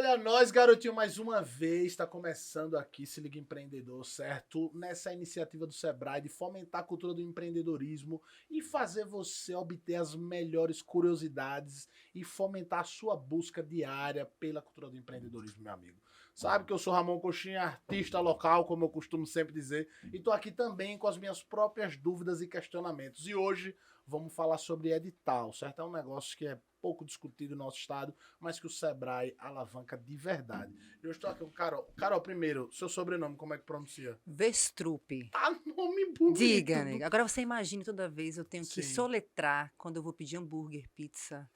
Olha nós, garotinho, mais uma vez, está começando aqui Se Liga Empreendedor, certo? Nessa iniciativa do Sebrae de fomentar a cultura do empreendedorismo e fazer você obter as melhores curiosidades e fomentar a sua busca diária pela cultura do empreendedorismo, meu amigo. Sabe que eu sou Ramon Coxinha, artista local, como eu costumo sempre dizer, e tô aqui também com as minhas próprias dúvidas e questionamentos. E hoje vamos falar sobre edital, certo? É um negócio que é pouco discutido no nosso estado, mas que o Sebrae alavanca de verdade. Eu estou aqui com Carol. Carol, primeiro, seu sobrenome, como é que pronuncia? Vestrupe. Tá nome bonito. Diga, nega. Agora você imagine toda vez eu tenho que Sim. soletrar quando eu vou pedir hambúrguer, pizza.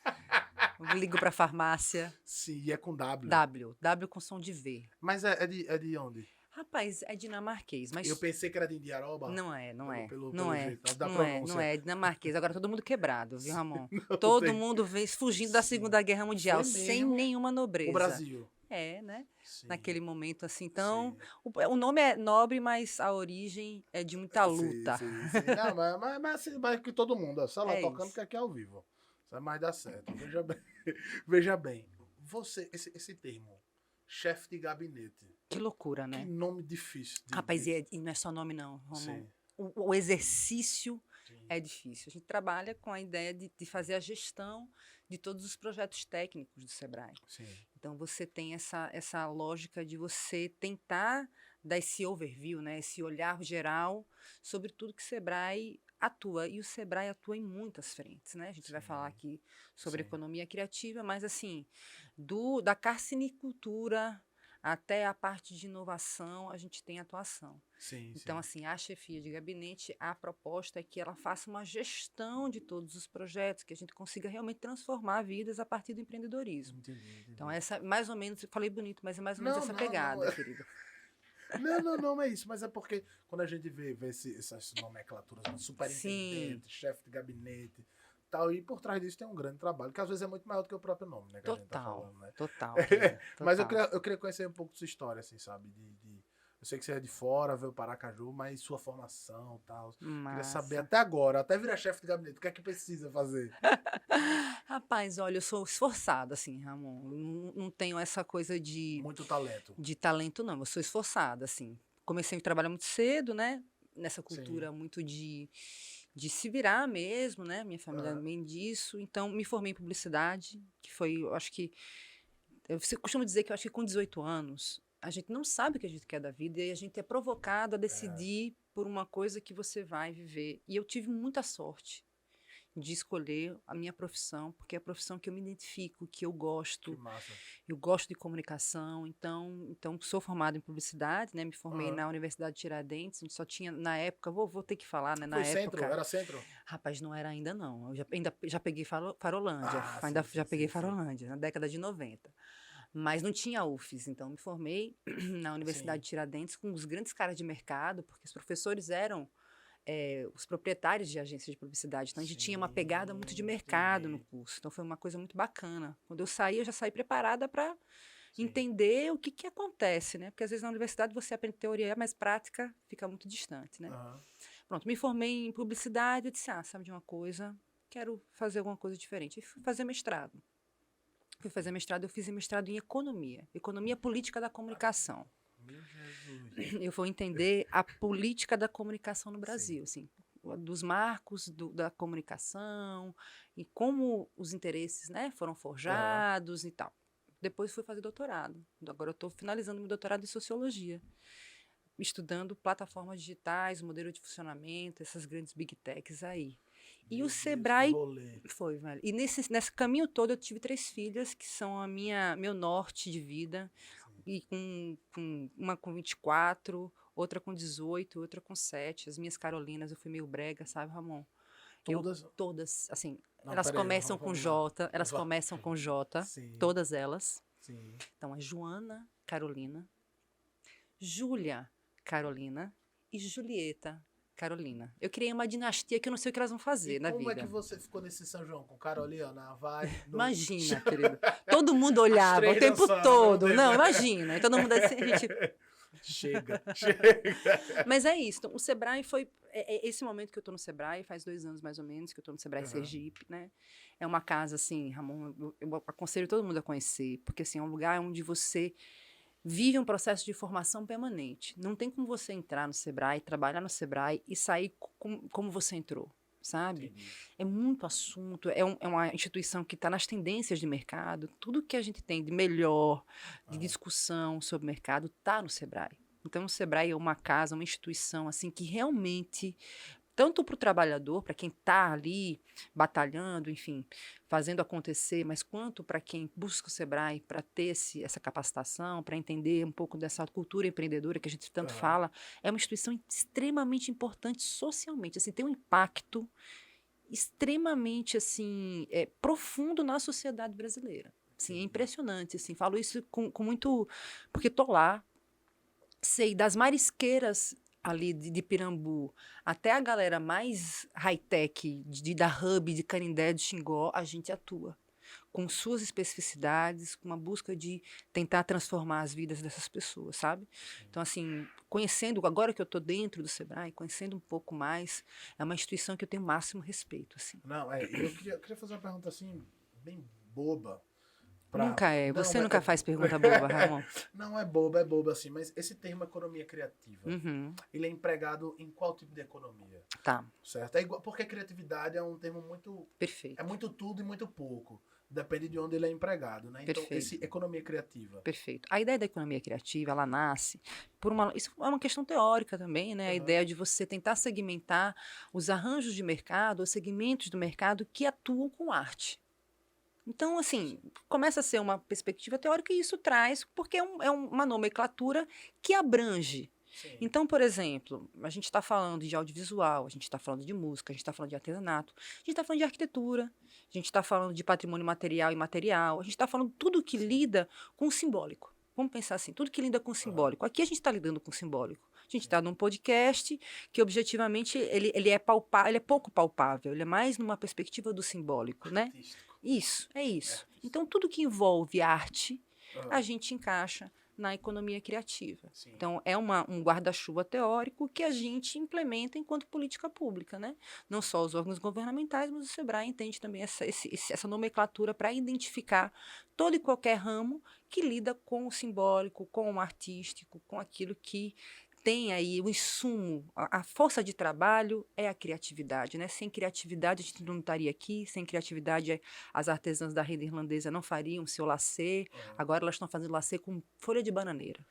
Eu ligo pra farmácia. Sim, e é com W. W com som de V. Mas é de onde? Rapaz, é dinamarquês, mas Eu pensei que era de Indiaroba. não é. Não Pelo é. jeito, da Não pronúncia. é dinamarquês. Agora todo mundo quebrado, viu, Ramon? Não Todo tem. mundo vem fugindo da Sim. Segunda Guerra Mundial, Foi sem mesmo. nenhuma nobreza. O Brasil. É, né? Sim. Naquele momento assim. Então, Sim. o nome é nobre, mas a origem é de muita luta. Sim. Não, mas que todo mundo, ó, sei lá, É tocando isso. que aqui é ao vivo. Isso mais dá certo. Veja bem. Veja bem. Você, esse termo, chefe de gabinete. Que loucura, né? Que nome difícil. Rapaz, e não é só nome não, Romão. Sim. O exercício Sim. é difícil. A gente trabalha com a ideia de fazer a gestão de todos os projetos técnicos do Sebrae. Sim. Então, você tem essa lógica de você tentar dar esse overview, né, esse olhar geral sobre tudo que o Sebrae atua. E o Sebrae atua em muitas frentes, né? A gente vai Sim. falar aqui sobre Sim. economia criativa, mas assim, da carcinicultura até a parte de inovação, a gente tem atuação. Sim. Então, assim, a chefia de gabinete, a proposta é que ela faça uma gestão de todos os projetos, que a gente consiga realmente transformar vidas a partir do empreendedorismo. Entendi. Então, essa, mais ou menos, eu falei bonito, mas é mais ou menos essa pegada, Não. querido. Não é isso, mas é porque quando a gente vê essas nomenclaturas, né, superintendente, chefe de gabinete, tal, e por trás disso tem um grande trabalho, que às vezes é muito maior do que o próprio nome, né, que a gente tá falando, né? Total, querido, Mas total. eu queria conhecer um pouco da sua história, assim, sabe? Eu sei que você é de fora, veio para Aracaju, mas sua formação e tal. Queria saber Massa. até agora, até virar chefe de gabinete, o que é que precisa fazer? Rapaz, olha, eu sou esforçada, assim, Ramon. Não tenho essa coisa Muito talento. de talento, não. Eu sou esforçada, assim. Comecei a trabalhar muito cedo, né? Nessa cultura Sim. muito de se virar mesmo, né? Minha família Aham. também disso. Então, me formei em publicidade, que foi, eu acho que... Eu costumo dizer que eu acho que com 18 anos, a gente não sabe o que a gente quer da vida e a gente é provocado a decidir por uma coisa que você vai viver. E eu tive muita sorte de escolher a minha profissão, porque é a profissão que eu me identifico, que eu Que gosto. massa. Eu gosto de comunicação, então sou formada em publicidade, né? Me formei Aham. na Universidade de Tiradentes, a gente só tinha, na época, vou ter que falar, né? Na Foi centro? época, Era centro? rapaz, não era ainda não, eu já peguei Farolândia, Ah, ainda sim, já peguei sim. Farolândia, na década de 90. Mas não tinha UFES, então me formei na Universidade de Tiradentes com os grandes caras de mercado, porque os professores eram os proprietários de agências de publicidade. Então, a gente tinha uma pegada muito de mercado no curso. Então, foi uma coisa muito bacana. Quando eu saí, eu já saí preparada para entender o que acontece, né? Porque, às vezes, na universidade, você aprende teoria, mas prática fica muito distante, né? Aham. Pronto, me formei em publicidade. Eu disse, sabe de uma coisa? Quero fazer alguma coisa diferente. E fui fazer mestrado. Eu fiz mestrado em economia política da comunicação. Meu Jesus. Eu vou entender a política da comunicação no Brasil, assim, dos marcos da comunicação e como os interesses, né, foram forjados e tal. Depois fui fazer doutorado. Agora eu estou finalizando meu doutorado em sociologia, estudando plataformas digitais, modelo de funcionamento, essas grandes big techs aí. E Meu o Deus, Sebrae que rolê. foi, velho. E nesse caminho todo eu tive 3 filhas que são meu norte de vida. E uma com 24, outra com 18, outra com 7. As minhas Carolinas, eu fui meio brega, sabe, Ramon? Todas? Todas, assim, Não, elas peraí, começam com vamos lá. J, elas começam com J, Sim. todas elas. Sim. Então, a Joana Carolina, Júlia Carolina e Julieta Carolina. Eu criei uma dinastia que eu não sei o que elas vão fazer na Como vida. é que você ficou nesse São João? Com Caroliana, vai... Imagina, querido. Todo mundo olhava o três tempo dançando, todo. meu Deus. Não, imagina. E todo mundo assim, a gente... Chega, chega. Mas é isso. Então, o Sebrae foi... esse momento que eu estou no Sebrae, faz 2 anos mais ou menos, que eu estou no Sebrae Sergipe, né? É uma casa, assim, Ramon, eu aconselho todo mundo a conhecer, porque, assim, é um lugar onde você vive um processo de formação permanente. Não tem como você entrar no Sebrae, trabalhar no Sebrae e sair como você entrou, sabe? Entendi. É muito assunto, é uma instituição que está nas tendências de mercado. Tudo que a gente tem de melhor, de discussão sobre o mercado, está no Sebrae. Então, o Sebrae é uma casa, uma instituição assim que realmente, tanto para o trabalhador, para quem está ali batalhando, enfim, fazendo acontecer, mas quanto para quem busca o Sebrae para ter essa capacitação, para entender um pouco dessa cultura empreendedora que a gente tanto fala, é uma instituição extremamente importante socialmente, assim, tem um impacto extremamente assim profundo na sociedade brasileira. Assim, é impressionante, assim, falo isso com muito... Porque estou lá, sei, das marisqueiras ali de Pirambu até a galera mais high-tech, da Hub, de Canindé, de Xingó, a gente atua com suas especificidades, com uma busca de tentar transformar as vidas dessas pessoas, sabe? Então, assim, conhecendo, agora que eu estou dentro do Sebrae, conhecendo um pouco mais, é uma instituição que eu tenho o máximo respeito, assim. Não, eu queria fazer uma pergunta, assim, bem boba. Nunca é. Não, Você nunca faz pergunta boba, Ramon. Não, é boba, assim, mas esse termo economia criativa, ele é empregado em qual tipo de economia? Tá. Certo? É igual, porque criatividade é um termo muito... Perfeito. É muito tudo e muito pouco. Depende de onde ele é empregado, né? Então, esse economia criativa. Perfeito. A ideia da economia criativa, ela nasce por uma... Isso é uma questão teórica também, né? A ideia de você tentar segmentar os arranjos de mercado, os segmentos do mercado que atuam com arte. Então, assim, começa a ser uma perspectiva teórica e isso traz, porque é uma nomenclatura que abrange. Sim. Então, por exemplo, a gente está falando de audiovisual, a gente está falando de música, a gente está falando de artesanato, a gente está falando de arquitetura, a gente está falando de patrimônio material e imaterial, a gente está falando tudo que lida com o simbólico. Vamos pensar assim, tudo que lida com o simbólico. Aqui a gente está lidando com o simbólico. A gente está num podcast que, objetivamente, ele é pouco palpável, ele é mais numa perspectiva do simbólico, né? Isso, é isso. Então, tudo que envolve arte, a gente encaixa na economia criativa. Sim. Então, é um guarda-chuva teórico que a gente implementa enquanto política pública, né? Não só os órgãos governamentais, mas o Sebrae entende também essa nomenclatura para identificar todo e qualquer ramo que lida com o simbólico, com o artístico, com aquilo que tem aí o insumo, a força de trabalho é a criatividade, né? Sem criatividade a gente não estaria aqui, sem criatividade as artesãs da rede irlandesa não fariam seu lacê, agora elas estão fazendo lacê com folha de bananeira.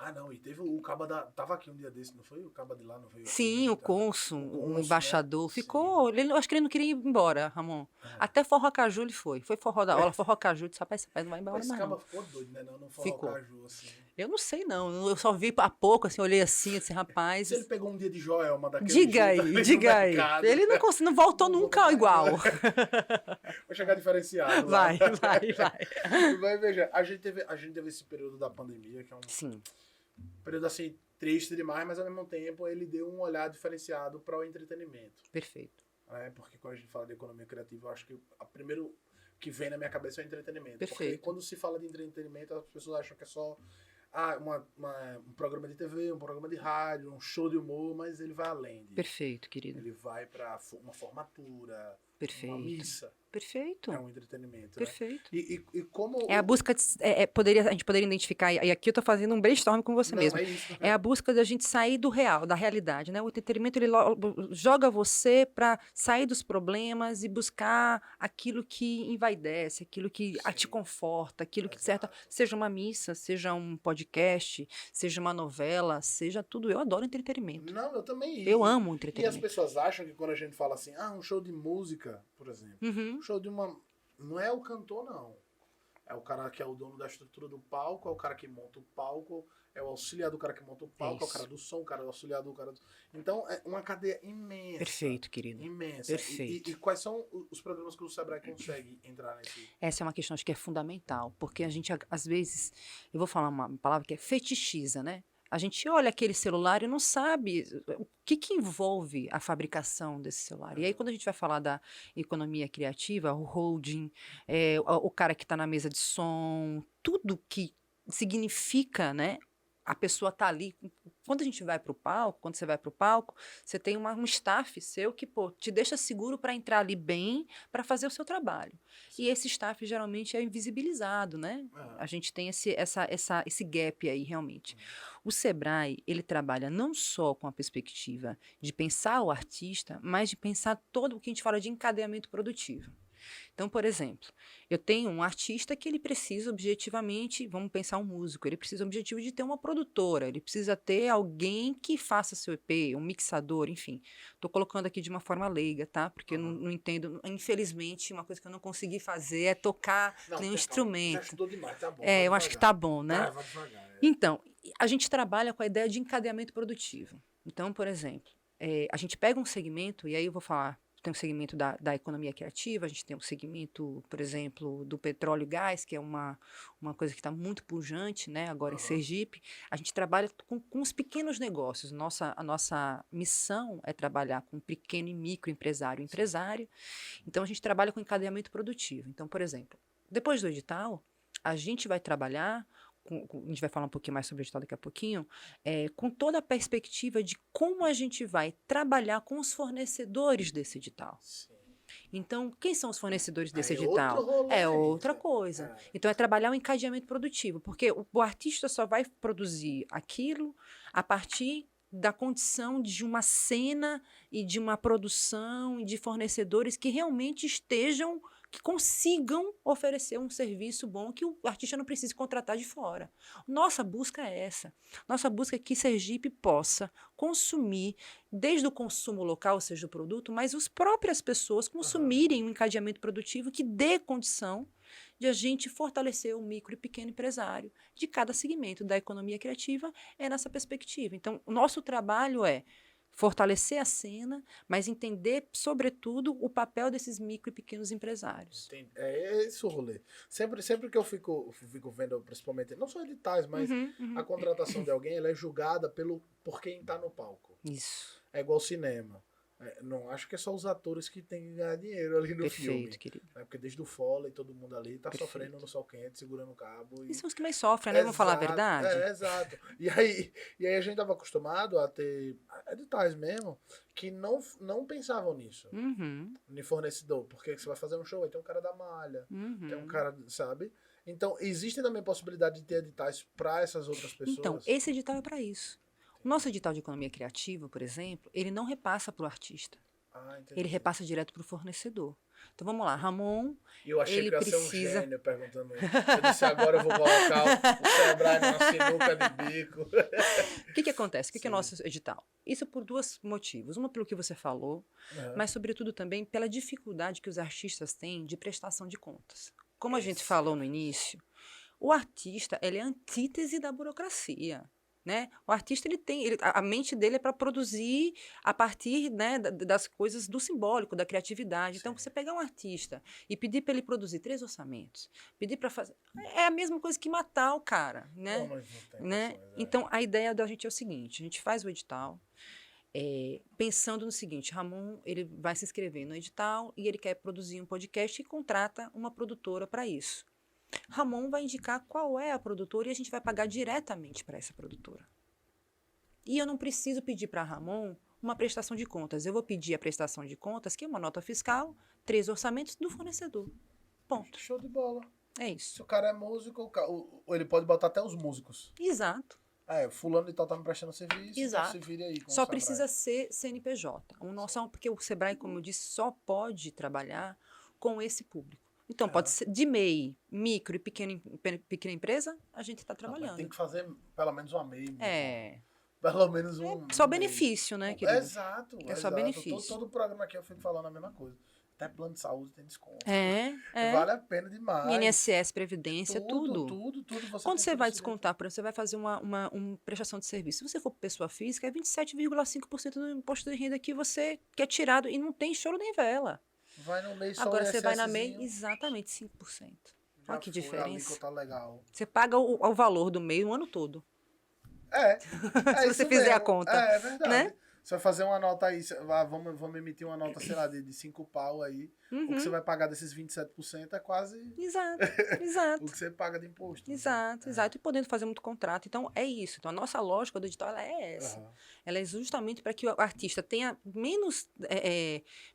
Ah, não, e teve o caba tava aqui um dia desse, não foi? O caba de lá não veio? Sim, o cônsul, o embaixador, né? Ficou, eu acho que ele não queria ir embora, Ramon. Até Forró Caju ele foi forró da aula, Forró Caju, disse, rapaz, não vai embora mais não. Esse caba ficou doido, né, não Forró Caju, assim. Eu não sei não, eu só vi há pouco, assim, olhei assim, esse rapaz... Se ele pegou um dia de Joelma daquele diga aí. Ele não voltou nunca igual. Vai chegar diferenciado. Vai. Vai, veja, a gente teve esse período da pandemia, que é um período assim triste demais, mas ao mesmo tempo ele deu um olhar diferenciado para o entretenimento. Perfeito. Porque quando a gente fala de economia criativa, eu acho que o primeiro que vem na minha cabeça é o entretenimento. Perfeito. Porque quando se fala de entretenimento, as pessoas acham que é só um programa de TV, um programa de rádio, um show de humor, mas ele vai além disso. Perfeito, querido. Ele vai para uma formatura, Perfeito. uma missa. Perfeito. É um entretenimento. Perfeito. Né? E como... É a busca de, a gente poderia identificar, e aqui eu estou fazendo um brainstorm com você mesmo. É isso. É a busca da gente sair do real, da realidade, né? O entretenimento, ele joga você para sair dos problemas e buscar aquilo que envaidece, aquilo que te conforta, aquilo que, seja uma missa, seja um podcast, seja uma novela, seja tudo. Eu adoro entretenimento. Não, eu também. Eu amo entretenimento. E as pessoas acham que quando a gente fala assim, um show de música, por exemplo, um show de uma... Não é o cantor, não. É o cara que é o dono da estrutura do palco, é o cara que monta o palco, é o auxiliar do cara que monta o palco, é o cara do som, o cara do auxiliar do cara do... Então, é uma cadeia imensa. Perfeito, querido. Imensa. Perfeito. E quais são os programas que o Sebrae consegue entrar nesse... Essa é uma questão, acho que é fundamental, porque a gente, às vezes, eu vou falar uma palavra que é fetichiza, né? A gente olha aquele celular e não sabe o que envolve a fabricação desse celular. E aí, quando a gente vai falar da economia criativa, o holding, o cara que está na mesa de som, tudo que significa, né, a pessoa tá ali. Quando a gente vai para o palco, quando você vai para o palco, você tem um staff seu que, pô, te deixa seguro para entrar ali bem, para fazer o seu trabalho. E esse staff geralmente é invisibilizado, né? A gente tem esse gap aí, realmente. O Sebrae, ele trabalha não só com a perspectiva de pensar o artista, mas de pensar todo o que a gente fala de encadeamento produtivo. Então, por exemplo, eu tenho um artista que ele precisa objetivamente, vamos pensar um músico, ele precisa objetivo de ter uma produtora, ele precisa ter alguém que faça seu EP, um mixador, enfim. Estou colocando aqui de uma forma leiga, tá? Porque eu não entendo, infelizmente, uma coisa que eu não consegui fazer é tocar nenhum instrumento. Já estudou demais, tá bom. Eu acho que tá bom, né? Vai devagar. Então, a gente trabalha com a ideia de encadeamento produtivo. Então, por exemplo, a gente pega um segmento, e aí eu vou falar, tem um segmento da economia criativa, a gente tem um segmento, por exemplo, do petróleo e gás, que é uma coisa que está muito pujante, né, agora em Sergipe. A gente trabalha com os pequenos negócios. A nossa missão é trabalhar com pequeno e microempresário e empresário. Então, a gente trabalha com encadeamento produtivo. Então, por exemplo, depois do edital, a gente vai trabalhar a gente vai falar um pouquinho mais sobre o edital daqui a pouquinho, com toda a perspectiva de como a gente vai trabalhar com os fornecedores desse edital. Sim. Então, quem são os fornecedores desse Outro edital? rolê, É outra coisa. Então, é trabalhar o encadeamento produtivo, porque o artista só vai produzir aquilo a partir da condição de uma cena e de uma produção e de fornecedores que realmente que consigam oferecer um serviço bom que o artista não precise contratar de fora. Nossa busca é essa. Nossa busca é que Sergipe possa consumir, desde o consumo local, ou seja, do produto, mas as próprias pessoas consumirem um encadeamento produtivo que dê condição de a gente fortalecer o micro e pequeno empresário de cada segmento da economia criativa nessa perspectiva. Então, o nosso trabalho é fortalecer a cena, mas entender, sobretudo, o papel desses micro e pequenos empresários. Entendi. É esse o rolê. Sempre que eu fico vendo, principalmente, não só editais, mas a contratação de alguém, ela é julgada por quem está no palco. Isso. É igual cinema. Não acho que é só os atores que têm que ganhar dinheiro ali no filme. Perfeito, querido. Porque desde o Foley, todo mundo ali tá sofrendo no sol quente, segurando o cabo. E são os que mais sofrem, né? Vamos falar a verdade? Exato. E aí a gente tava acostumado a ter editais mesmo que não pensavam nisso. No fornecedor. Porque você vai fazer um show, aí tem um cara da malha, tem um cara, sabe? Então, existe também a possibilidade de ter editais para essas outras pessoas? Então, esse edital é para isso. O nosso edital de economia criativa, por exemplo, ele não repassa para o artista. Ele repassa direto para o fornecedor. Então vamos lá, Ramon. Eu achei que ia ser um gênio perguntando isso. Eu disse, agora eu vou colocar o Sebrae numa sinuca de bico. O que acontece? O que é nosso edital? Isso por dois motivos. Uma pelo que você falou, mas sobretudo também pela dificuldade que os artistas têm de prestação de contas. Como a gente falou no início, o artista ele é a antítese da burocracia. Né? O artista a mente dele é para produzir a partir, né, das coisas do simbólico, da criatividade. Então, você pegar um artista e pedir para ele produzir 3 orçamentos, pedir para fazer, é a mesma coisa que matar o cara, né? Então, a ideia da gente é o seguinte: a gente faz o edital pensando no seguinte: Ramon ele vai se inscrever no edital e ele quer produzir um podcast e contrata uma produtora para isso. Ramon vai indicar qual é a produtora e a gente vai pagar diretamente para essa produtora. E eu não preciso pedir para Ramon uma prestação de contas. Eu vou pedir a prestação de contas, que é uma nota fiscal, 3 orçamentos do fornecedor. Ponto. Show de bola. É isso. Se o cara é músico, ele pode botar até os músicos. Exato. Fulano de tal tá me prestando serviço, exato. Então se vire aí. Só precisa ser CNPJ. Porque o Sebrae, como eu disse, só pode trabalhar com esse público. Então, pode ser de MEI, micro e pequena empresa, a gente está trabalhando. Tem que fazer pelo menos uma MEI. Pelo menos só benefício, né, querido? Exato. Só benefício. Todo programa aqui eu fico falando a mesma coisa. Até plano de saúde tem desconto. Vale a pena demais. INSS, Previdência, tudo. Tudo. Quando você vai descontar, por exemplo, você vai fazer uma prestação de serviço. Se você for pessoa física, é 27,5% do imposto de renda que você quer tirado e não tem choro nem vela. Vai no mês só agora você vai na MEI, exatamente 5%. Olha que diferença. Tá legal. Você paga o valor do MEI o ano todo. Se você fizer a conta. É verdade. Né? Você vai fazer uma nota aí, vamos emitir uma nota, sei lá, de 5 pau aí. O que você vai pagar desses 27% é quase Exato, o exato. que você paga de imposto. Exato, exato. E podendo fazer muito contrato. Então, é isso. Então, a nossa lógica do edital ela é essa. Aham. Ela é justamente para que o artista tenha menos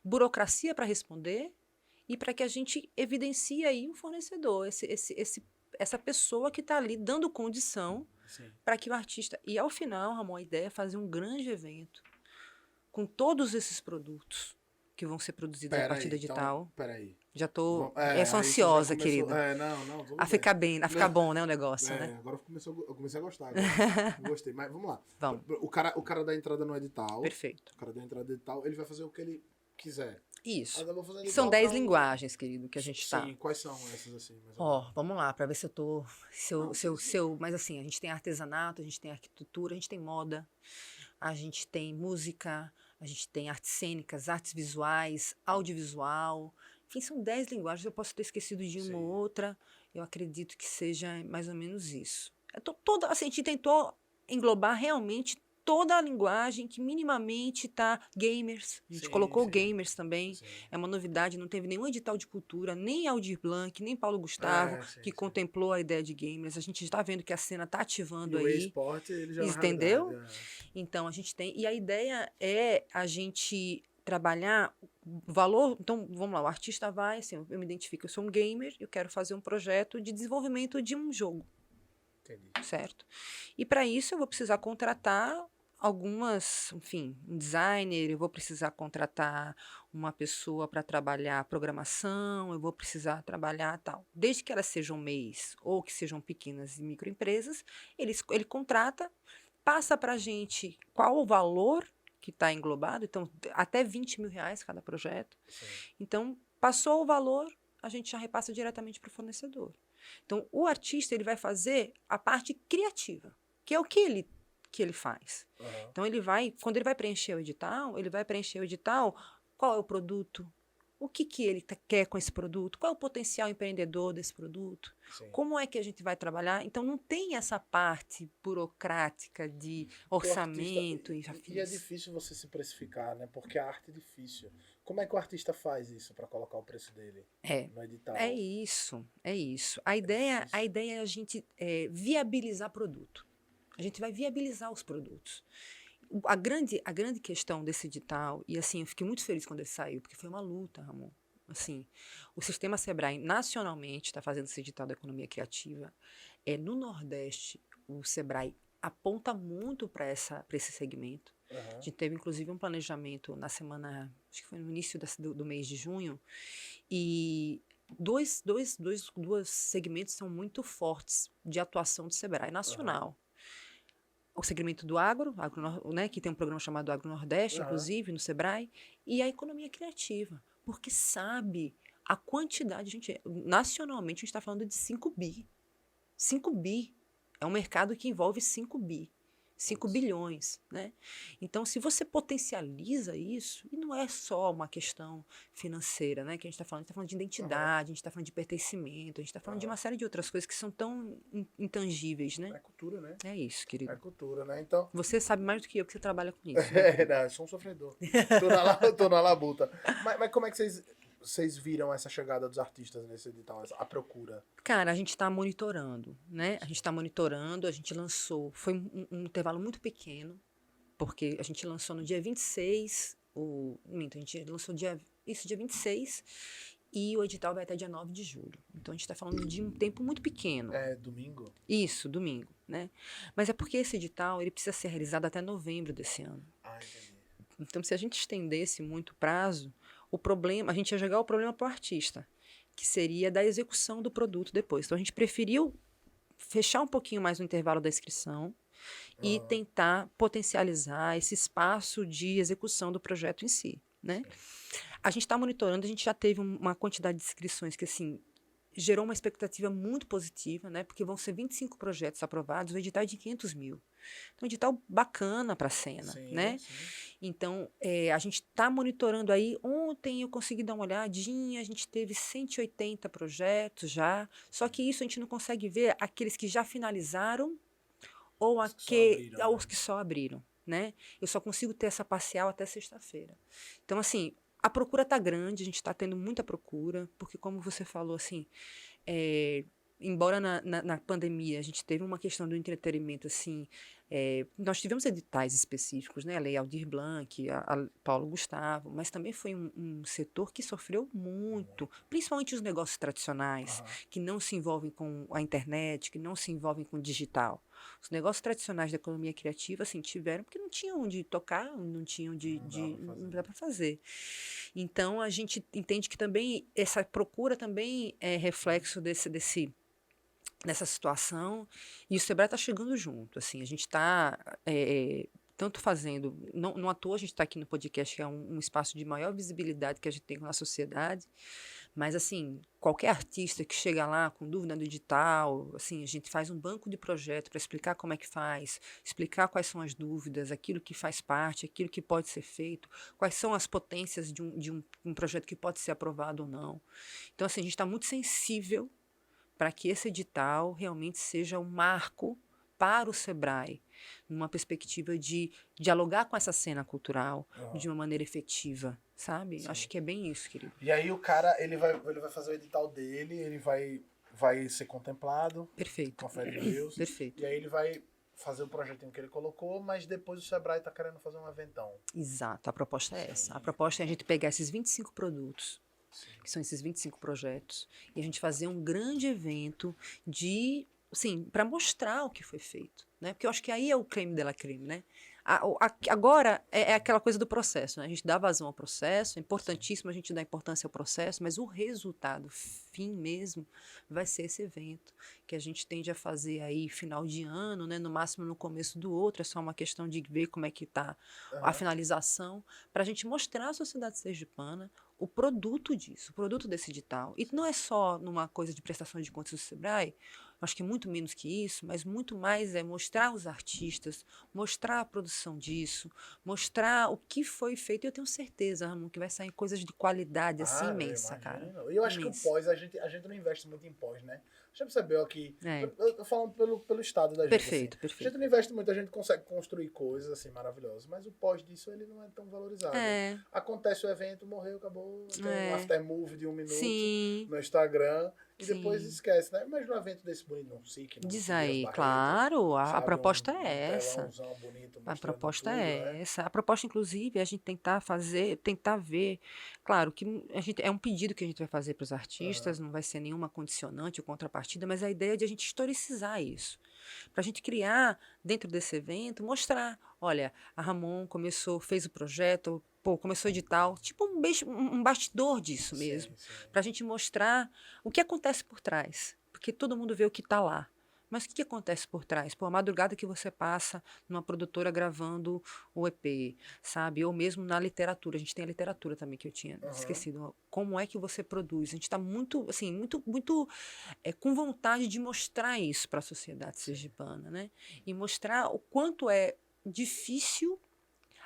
burocracia para responder e para que a gente evidencie aí um fornecedor, essa pessoa que está ali dando condição Sim. para que o artista... E, ao final, Ramon, a ideia é fazer um grande evento com todos esses produtos que vão ser produzidos a partir do edital. Então, peraí. Já estou... Aí sou você já ansiosa, começou- querido. Não, tudo A ficar bem, a ficar Não. bom, né, o negócio, né? Agora eu comecei a gostar. Agora. Gostei, mas vamos lá. Vamos. O cara dá entrada no edital. Perfeito. O cara dá entrada no edital, ele vai fazer o que ele quiser. Isso. Mas eu vou fazer São edital 10 pra linguagens, querido, que a gente Sim, tá. quais são essas assim? Mais ou menos? Ó, vamos lá, para ver se eu tô. Não, Mas assim, a gente tem artesanato, a gente tem arquitetura, a gente tem moda, a gente tem música, a gente tem artes cênicas, artes visuais, audiovisual. Enfim, são 10 linguagens, eu posso ter esquecido de uma Sim. ou outra. Eu acredito que seja mais ou menos isso. Assim, a gente tentou englobar realmente toda a linguagem que minimamente tá gamers. A gente Sim, colocou sim. gamers também. Sim. É uma novidade, não teve nenhum edital de cultura, nem Aldir Blanc, nem Paulo Gustavo, Sim, que sim. contemplou a ideia de gamers. A gente está vendo que a cena está E ativando o aí. esporte, ele já é uma Entendeu? realidade, Então, a gente tem. E a ideia é a gente trabalhar o valor. Então, vamos lá, o artista vai, assim, eu me identifico, eu sou um gamer, eu quero fazer um projeto de desenvolvimento de um jogo, Entendi. certo? E para isso eu vou precisar contratar algumas, enfim, um designer, eu vou precisar contratar uma pessoa para trabalhar programação, eu vou precisar trabalhar tal. Desde que elas sejam MEIs ou que sejam pequenas e microempresas, ele contrata, passa para a gente qual o valor que está englobado, então até R$ 20.000 cada projeto. Sim. Então, passou o valor, a gente já repassa diretamente para o fornecedor. Então, o artista ele vai fazer a parte criativa, que é o que ele faz. Aham. Então, quando ele vai preencher o edital, qual é o produto, o que ele quer com esse produto, qual é o potencial empreendedor desse produto, Sim. como é que a gente vai trabalhar. Então, não tem essa parte burocrática de orçamento e E é afins. difícil você se precificar, né? Porque a arte é difícil. Como é que o artista faz isso para colocar o preço dele no edital? É isso, é isso. A ideia é a gente viabilizar produto. A gente vai viabilizar os produtos. A grande questão desse edital, e assim, eu fiquei muito feliz quando ele saiu, porque foi uma luta, Ramon. Assim, o sistema Sebrae nacionalmente está fazendo esse edital da economia criativa. No Nordeste, o Sebrae aponta muito para esse segmento. Aham. A gente teve, inclusive, um planejamento na semana, acho que foi no início do mês de junho, e dois segmentos são muito fortes de atuação do Sebrae nacional. O segmento do agro, né, que tem um programa chamado Agro Nordeste, inclusive, no Sebrae, e a economia criativa, porque sabe a quantidade, nacionalmente a gente está falando de 5 bi. 5 bi. É um mercado que envolve 5 bi. 5 bilhões, né? Então, se você potencializa isso, e não é só uma questão financeira, né, que a gente está falando de identidade, a gente está falando de pertencimento, a gente está falando de uma série de outras coisas que são tão intangíveis, né? É cultura, né? É isso, querido. É cultura, né? Então. Você sabe mais do que eu, que você trabalha com isso. Não, eu sou um sofredor. Tô na labuta. Mas como é que vocês viram essa chegada dos artistas nesse edital, a procura? Cara, a gente está monitorando, né? A gente lançou, foi um intervalo muito pequeno, porque a gente lançou no dia 26, a gente lançou dia 26, e o edital vai até dia 9 de julho. Então, a gente está falando de um tempo muito pequeno. É domingo? Isso, domingo, né? Mas é porque esse edital, ele precisa ser realizado até novembro desse ano. Entendi. Então, se a gente estendesse muito o prazo, a gente ia jogar o problema para o artista, que seria da execução do produto depois. Então, a gente preferiu fechar um pouquinho mais o intervalo da inscrição e tentar potencializar esse espaço de execução do projeto em si, né? A gente está monitorando, a gente já teve uma quantidade de inscrições que, assim, gerou uma expectativa muito positiva, né? Porque vão ser 25 projetos aprovados, o edital é de 500 mil. Então, um edital bacana para a cena, né? Sim. Então, a gente está monitorando aí. Ontem eu consegui dar uma olhadinha, a gente teve 180 projetos já, só que isso a gente não consegue ver aqueles que já finalizaram ou os que só abriram. né? Eu só consigo ter essa parcial até sexta-feira. Então, assim, a procura está grande, a gente está tendo muita procura, porque como você falou, assim, embora na pandemia a gente teve uma questão do entretenimento, assim, nós tivemos editais específicos, né? A Lei Aldir Blanc, a Paulo Gustavo, mas também foi um setor que sofreu muito, principalmente os negócios tradicionais, que não se envolvem com a internet, que não se envolvem com o digital. Os negócios tradicionais da economia criativa, assim, tiveram porque não tinham onde tocar, não tinham não dá para fazer. Então, a gente entende que também essa procura também é reflexo nessa situação, e o Sebrae está chegando junto, assim, a gente está tanto fazendo, não à toa a gente está aqui no podcast, que é um espaço de maior visibilidade que a gente tem na sociedade, mas, assim, qualquer artista que chega lá com dúvida no edital, assim, a gente faz um banco de projeto para explicar como é que faz, explicar quais são as dúvidas, aquilo que faz parte, aquilo que pode ser feito, quais são as potências de um projeto que pode ser aprovado ou não. Então, assim, a gente está muito sensível para que esse edital realmente seja um marco para o Sebrae, numa perspectiva de dialogar com essa cena cultural de uma maneira efetiva, sabe? Sim. Acho que é bem isso, querido. E aí o cara, ele vai fazer o edital dele, ele vai ser contemplado. Perfeito. Com a fé de Deus. Perfeito. E aí ele vai fazer o projetinho que ele colocou, mas depois o Sebrae está querendo fazer um eventão. Exato, a proposta é essa. A proposta é a gente pegar esses 25 produtos, que são esses 25 projetos, e a gente fazer um grande evento assim, para mostrar o que foi feito, né? Porque eu acho que aí é o creme de la creme, né? Agora é aquela coisa do processo, né? A gente dá vazão ao processo, é importantíssimo a gente dar importância ao processo, mas o resultado, fim mesmo, vai ser esse evento que a gente tende a fazer aí final de ano, né? No máximo no começo do outro, é só uma questão de ver como é que está a finalização, para a gente mostrar à sociedade sergipana o produto disso, o produto desse edital. E não é só numa coisa de prestação de contas do Sebrae, acho que muito menos que isso, mas muito mais é mostrar os artistas, mostrar a produção disso, mostrar o que foi feito. E eu tenho certeza, Ramon, que vai sair coisas de qualidade assim imensa, cara. E eu acho que o pós, a gente não investe muito em pós, né? Já percebeu aqui? Eu tô falando pelo estado da gente. Perfeito, assim. perfeito. A gente não investe muito, a gente consegue construir coisas assim maravilhosas, mas o pós disso ele não é tão valorizado. Acontece o evento, morreu, acabou, tem um aftermovie de 1 minuto no Instagram. E depois esquece, né? Imagina um evento desse bonito no SIC. Diz aí, claro, a proposta é essa. Bonito, a proposta tudo, é essa. A proposta, inclusive, é a gente tentar ver. Claro que é um pedido que a gente vai fazer para os artistas, não vai ser nenhuma condicionante ou contrapartida, mas a ideia é de a gente historicizar isso. Para a gente criar, dentro desse evento, mostrar, olha, a Ramon fez o projeto, começou edital, tipo um bastidor disso mesmo, para a gente mostrar o que acontece por trás, porque todo mundo vê o que está lá. Mas o que acontece por trás? A madrugada que você passa numa produtora gravando o EP, sabe? Ou mesmo na literatura. A gente tem a literatura também, que eu tinha esquecido. Como é que você produz? A gente está muito com vontade de mostrar isso para a sociedade sergipana, né? E mostrar o quanto é difícil,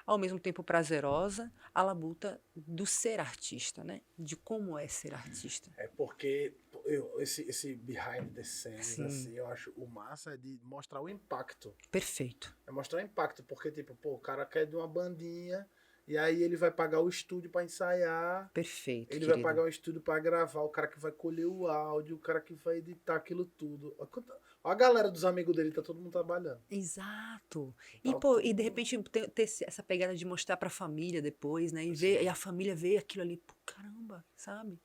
ao mesmo tempo prazerosa, a labuta do ser artista, né? De como é ser artista. É porque esse behind the scenes, assim, eu acho o massa é de mostrar o impacto. Perfeito. É mostrar o impacto, porque, tipo, o cara quer de uma bandinha, e aí ele vai pagar o estúdio para ensaiar. Perfeito, Ele vai pagar o estúdio para gravar, o cara que vai colher o áudio, o cara que vai editar aquilo tudo. A galera dos amigos dele, tá todo mundo trabalhando. Exato. E de repente ter essa pegada de mostrar pra família depois, né? E a família vê aquilo ali, caramba, sabe?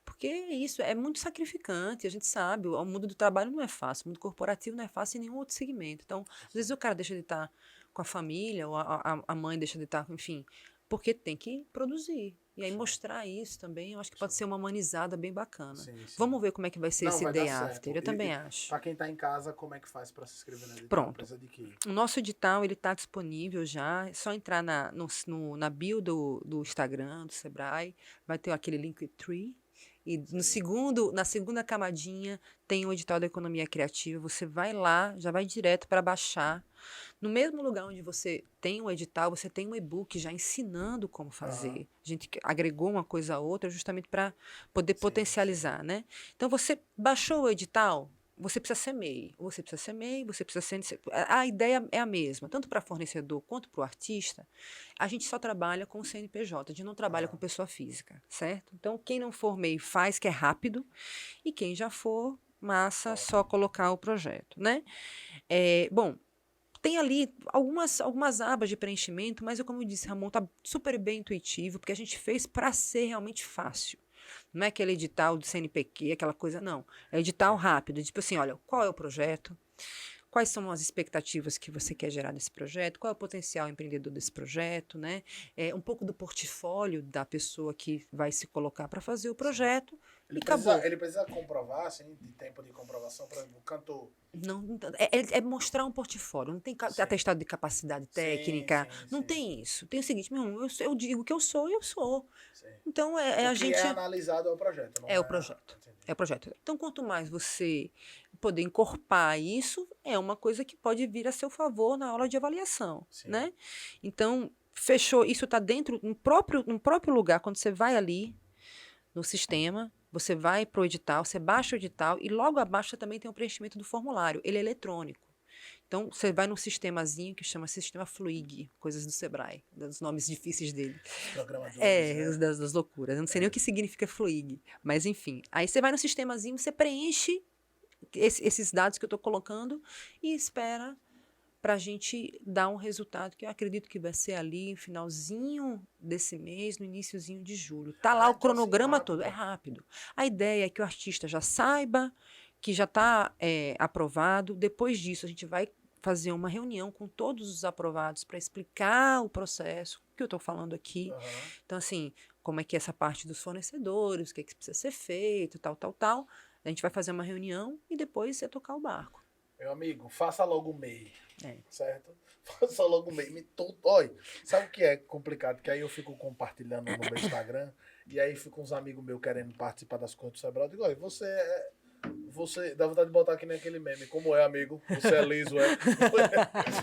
Porque isso é muito sacrificante, a gente sabe. O mundo do trabalho não é fácil, o mundo corporativo não é fácil em nenhum outro segmento. Então, às vezes o cara deixa de estar com a família, ou a mãe deixa de estar, enfim, porque tem que produzir. E aí mostrar isso também, eu acho que pode ser uma humanizada bem bacana. Vamos ver como é que vai ser esse Day After. Eu também acho. Para quem está em casa, como é que faz para se inscrever no edital? Pronto. O nosso edital ele está disponível já. É só entrar na bio do Instagram, do Sebrae. Vai ter aquele Linktree. E na segunda camadinha tem o edital da economia criativa. Você vai lá, já vai direto para baixar. No mesmo lugar onde você tem o edital, você tem um e-book já ensinando como fazer. A gente agregou uma coisa a outra justamente para poder potencializar, né? Então, você baixou o edital, você precisa ser MEI, você precisa ser MEI, você precisa ser... A ideia é a mesma, tanto para fornecedor quanto para o artista, a gente só trabalha com o CNPJ, a gente não trabalha com pessoa física, certo? Então, quem não for MEI faz, que é rápido, e quem já for, massa, só colocar o projeto, né? Bom, tem ali algumas abas de preenchimento, mas como eu disse, Ramon, tá super bem intuitivo, porque a gente fez para ser realmente fácil. Não é aquele edital do CNPq, aquela coisa, não. É edital rápido, tipo assim, olha, qual é o projeto? Quais são as expectativas que você quer gerar desse projeto? Qual é o potencial empreendedor desse projeto, né? Um pouco do portfólio da pessoa que vai se colocar para fazer o projeto. Ele precisa comprovar, assim, de tempo de comprovação, por exemplo, o cantor. Não, é mostrar um portfólio, não tem atestado de capacidade técnica, não tem isso. Tem o seguinte, meu irmão, eu digo que eu sou. Sim. Então, o que é analisado é o projeto. Não é o projeto. É o projeto. Então, quanto mais você poder encorpar isso, é uma coisa que pode vir a seu favor na aula de avaliação, né? Então, fechou, isso está dentro, no próprio lugar, quando você vai ali no sistema, você vai para o edital, você baixa o edital e logo abaixo também tem o preenchimento do formulário. Ele é eletrônico. Então, você vai num sistemazinho que chama Sistema Fluig, coisas do Sebrae, dos nomes difíceis dele. Programadores, né? das loucuras. Eu não sei nem o que significa Fluig, mas enfim. Aí você vai no sistemazinho, você preenche esses dados que eu estou colocando e espera para a gente dar um resultado que eu acredito que vai ser ali no finalzinho desse mês, no iniciozinho de julho. Tá lá o cronograma todo, é rápido. A ideia é que o artista já saiba que já está aprovado. Depois disso, a gente vai fazer uma reunião com todos os aprovados para explicar o processo que eu estou falando aqui. Então, assim, como é que é essa parte dos fornecedores, o que é que precisa ser feito, tal. A gente vai fazer uma reunião e depois você tocar o barco. Meu amigo, faça logo o MEI. Certo? Faça logo o MEI. Olha, sabe o que é complicado? Que aí eu fico compartilhando no meu Instagram e aí ficam uns amigos meus querendo participar das coisas do Sebrae. Eu digo, olha, você dá vontade de botar aqui naquele meme. Como é, amigo? Você é liso, é?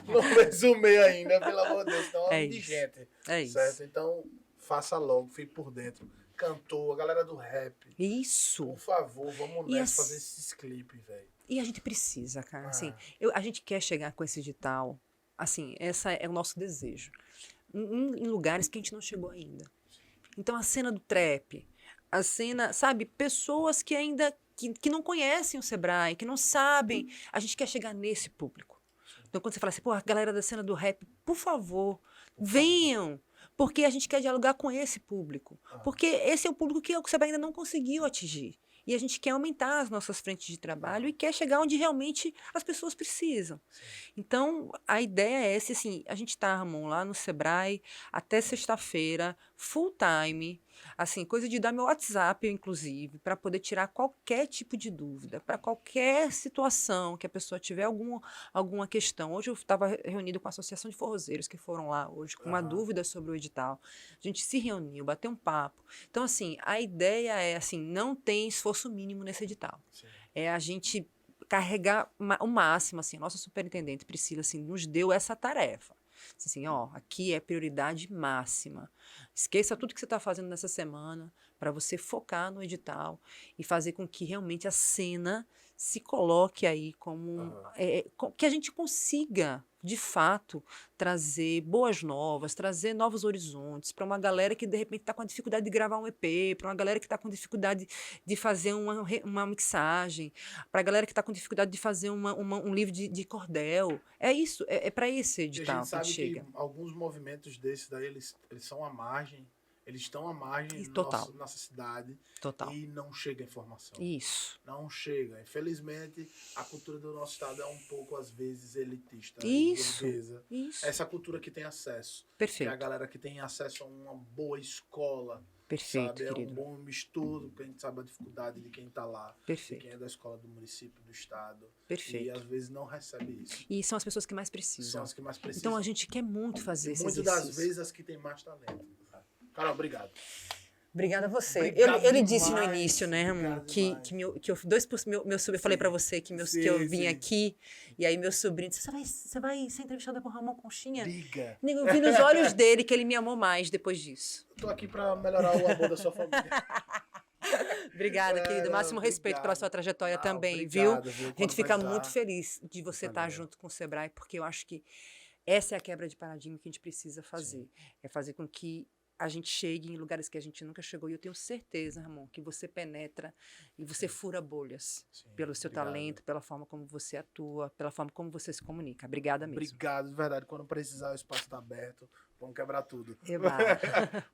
Não fez o MEI ainda, pelo amor de Deus. Então é indigente. Certo? Isso. Então, faça logo, fique por dentro. Cantor, a galera do rap. Isso. Por favor, vamos nessa fazer esses clipes, velho. E a gente precisa, cara. Assim, a gente quer chegar com esse edital. Assim, esse é o nosso desejo. Em lugares que a gente não chegou ainda. Então, a cena do trap, a cena, sabe, pessoas que ainda que não conhecem o Sebrae, que não sabem. A gente quer chegar nesse público. Então, quando você fala assim, pô, a galera da cena do rap, por favor, venham. Porque a gente quer dialogar com esse público. Porque esse é o público que o Sebrae ainda não conseguiu atingir. E a gente quer aumentar as nossas frentes de trabalho e quer chegar onde realmente as pessoas precisam. Então, a ideia é essa, assim, a gente está, Ramon, lá no Sebrae até sexta-feira, full time, assim, coisa de dar meu WhatsApp, inclusive, para poder tirar qualquer tipo de dúvida, para qualquer situação que a pessoa tiver alguma questão. Hoje eu estava reunido com a Associação de Forrozeiros, que foram lá hoje, com uma dúvida sobre o edital. A gente se reuniu, bateu um papo. Então, assim, a ideia é, assim, não tem esforço mínimo nesse edital. É a gente carregar o máximo, assim, a nossa superintendente Priscila, assim, nos deu essa tarefa. Assim, ó, aqui é prioridade máxima. Esqueça tudo que você está fazendo nessa semana para você focar no edital e fazer com que realmente a cena se coloque aí como... que a gente consiga, de fato, trazer boas novas, trazer novos horizontes para uma galera que, de repente, está com a dificuldade de gravar um EP, para uma galera que está com dificuldade de fazer uma mixagem, para a galera que está com dificuldade de fazer um livro de cordel. É isso, é para esse edital a gente sabe chega. Que alguns movimentos desses daí, eles são à margem. Eles estão à margem nossa cidade. Total. E não chega informação. Isso. Não chega. Infelizmente, a cultura do nosso estado é um pouco, às vezes, elitista. Isso. Essa cultura que tem acesso. Perfeito. Que é a galera que tem acesso a uma boa escola. Perfeito, sabe? querido. É um bom estudo, porque a gente sabe a dificuldade de quem está lá. Perfeito. De quem é da escola do município, do estado. Perfeito. E às vezes não recebe isso. E são as pessoas que mais precisam. São as que mais precisam. Então a gente quer muito fazer esse exercício. Muitas das vezes as que têm mais talento. Carol, obrigado. Obrigada a você. Obrigado ele disse demais, no início, né, Ramon, que eu eu falei pra você que eu vim aqui, e aí meu sobrinho disse, você vai ser entrevistada por Ramon Conchinha? Diga. Eu vi nos olhos dele que ele me amou mais depois disso. Tô aqui pra melhorar o amor da sua família. Obrigada, querido. Máximo respeito pela sua trajetória também, viu? A gente fica muito feliz de você estar junto com o Sebrae, porque eu acho que essa é a quebra de paradigma que a gente precisa fazer. Sim. É fazer com que a gente chegue em lugares que a gente nunca chegou. E eu tenho certeza, Ramon, que você penetra e você fura bolhas. Sim, pelo seu talento, pela forma como você atua, pela forma como você se comunica. Obrigada mesmo. Obrigado, de verdade. Quando precisar, o espaço está aberto. Vamos quebrar tudo. Eba.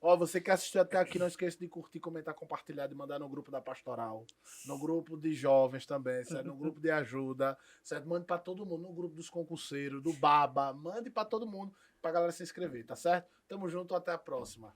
Ó, você que assistiu até aqui, não esqueça de curtir, comentar, compartilhar, de mandar no grupo da Pastoral, no grupo de jovens também, certo? No grupo de ajuda, certo? Mande para todo mundo, no grupo dos concurseiros, do Baba, mande para todo mundo, pra galera se inscrever, tá certo? Tamo junto, até a próxima.